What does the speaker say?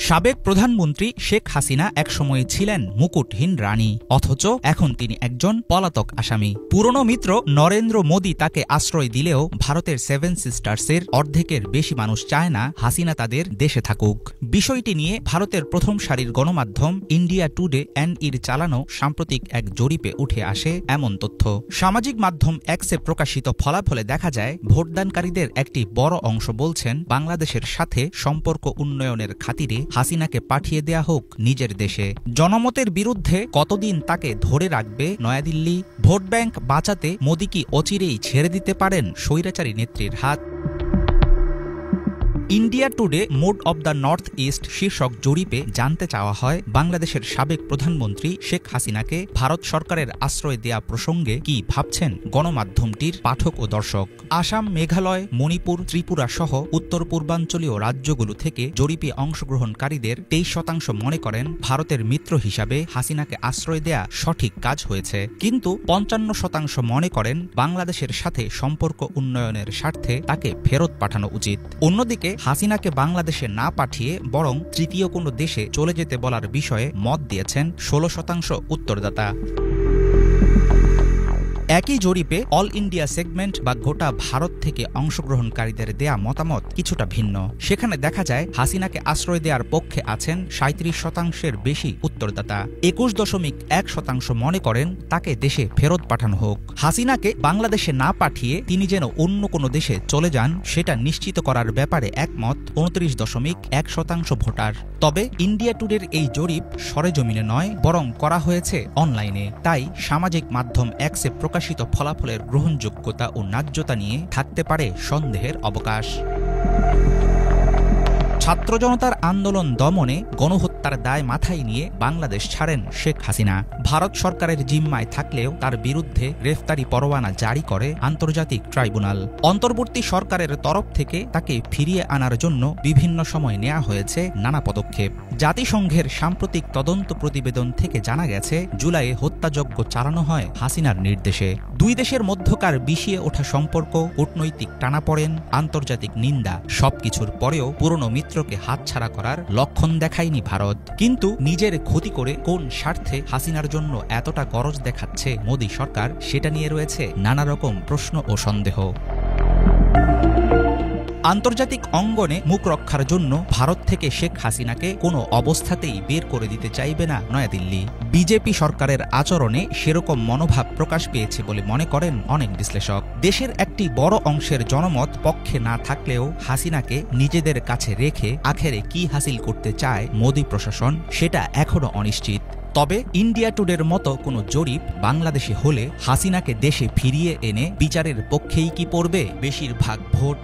সাবেক প্রধানমন্ত্রী শেখ হাসিনা একসময়ে ছিলেন মুকুটহীন রানী, অথচ এখন তিনি একজন পলাতক আসামি। পুরনো মিত্র নরেন্দ্র মোদী তাকে আশ্রয় দিলেও ভারতের সেভেন সিস্টার্সের অর্ধেকের বেশি মানুষ চায় না হাসিনা তাদের দেশে থাকুক। বিষয়টি নিয়ে ভারতের প্রথম সারির গণমাধ্যম ইন্ডিয়া টুডে এর চালানো সাম্প্রতিক এক জরিপে উঠে আসে এমন তথ্য। সামাজিক মাধ্যম এক্সে প্রকাশিত ফলাফলে দেখা যায়, ভোটদানকারীদের একটি বড় অংশ বলছেন বাংলাদেশের সাথে সম্পর্ক উন্নয়নের খাতিরে হাসিনাকে পাঠিয়ে দেয়া হোক নিজের দেশে। জনমতের বিরুদ্ধে কতদিন তাকে ধরে রাখবে নয়াদিল্লি? ভোট ব্যাংক বাঁচাতে মোদি কি অচিরেই ছেড়ে দিতে পারেন স্বৈরাচারী নেত্রীর হাত? India Today mood of the North East শীর্ষক জরিপে জানতে চাওয়া হয়, বাংলাদেশের সাবেক প্রধানমন্ত্রী শেখ হাসিনাকে ভারত সরকারের আশ্রয় দেয়া প্রসঙ্গে কি ভাবছেন গণমাধ্যমটির পাঠক ও দর্শক। আসাম, মেঘালয়, মণিপুর, ত্রিপুরা সহ উত্তর পূর্বাঞ্চলীয় রাজ্যগুলো থেকে জরিপে অংশগ্রহণকারীদের 23% মনে করেন ভারতের মিত্র হিসাবে হাসিনাকে আশ্রয় দেয়া সঠিক কাজ হয়েছে, কিন্তু 55% মনে করেন বাংলাদেশের সাথে সম্পর্ক উন্নয়নের স্বার্থে তাকে ফেরত পাঠানো উচিত। অন্যদিকে হাসিনাকে বাংলাদেশে না পাঠিয়ে বরং তৃতীয় কোনো দেশে চলে যেতে বলার বিষয়ে মত দিয়েছেন 16% উত্তরদাতা। একই জরিপে অল ইন্ডিয়া সেগমেন্ট বা গোটা ভারত থেকে অংশগ্রহণকারীদের দেয়া মতামত কিছুটা ভিন্ন। সেখানে দেখা যায় হাসিনাকে আশ্রয় দেওয়ার পক্ষে আছেন 37%-এর বেশি উত্তরদাতা। 21.1% মনে করেন তাকে দেশে ফেরত পাঠানো হোক। হাসিনাকে বাংলাদেশে না পাঠিয়ে তিনি যেন অন্য কোনো দেশে চলে যান সেটা নিশ্চিত করার ব্যাপারে একমত 29.1% ভোটার। তবে ইন্ডিয়া টুডের এই জরিপ সরেজমিনে নয়, বরং করা হয়েছে অনলাইনে। তাই সামাজিক মাধ্যম এক্সে প্রকাশিত ফলাফলের গ্রহণযোগ্যতা ও ন্যায্যতা নিয়ে থাকতে পারে সন্দেহের অবকাশ। ছাত্র জনতার আন্দোলন দমনে গণহত্যার দায় মাথায় নিয়ে বাংলাদেশ ছাড়েন শেখ হাসিনা। ভারত সরকারের জিম্মায় থাকলেও তার বিরুদ্ধে গ্রেফতারি পরোয়ানা জারি করে আন্তর্জাতিক ট্রাইব্যুনাল। অন্তর্বর্তী সরকারের তরফ থেকে তাকে ফিরিয়ে আনার জন্য বিভিন্ন সময় নেওয়া হয়েছে নানা পদক্ষেপ। জাতিসংঘের সাম্প্রতিক তদন্ত প্রতিবেদন থেকে জানা গেছে, জুলাইয়ে হত্যাযজ্ঞ চালানো হয় হাসিনার নির্দেশে। দুই দেশের মধ্যকার বিষিয়ে ওঠা সম্পর্ক, কূটনৈতিক টানাপড়েন, আন্তর্জাতিক নিন্দা সবকিছুর পরেও পুরনো মিত্রকে হাতছাড়া করার লক্ষণ দেখায়নি ভারত। কিন্তু নিজের ক্ষতি করে কোন স্বার্থে হাসিনার জন্য এতটা গরজ দেখাচ্ছে মোদী সরকার, সেটা নিয়ে রয়েছে নানা রকম প্রশ্ন ও সন্দেহ। আন্তর্জাতিক অঙ্গনে মুখ রক্ষার জন্য ভারত থেকে শেখ হাসিনাকে কোনো অবস্থাতেই বের করে দিতে চাইবে না নয়াদিল্লি। বিজেপি সরকারের আচরণে সেরকম মনোভাব প্রকাশ পেয়েছে বলে মনে করেন অনেক বিশ্লেষক। দেশের একটি বড় অংশের জনমত পক্ষে না থাকলেও হাসিনাকে নিজেদের কাছে রেখে আখেরে কি হাসিল করতে চায় মোদী প্রশাসন, সেটা এখনো অনিশ্চিত। তবে ইন্ডিয়া টুডের মতো কোনো জরিপ বাংলাদেশে হলে হাসিনাকে দেশে ফিরিয়ে এনে বিচারের পক্ষেই কি পড়বে বেশিরভাগ ভোট?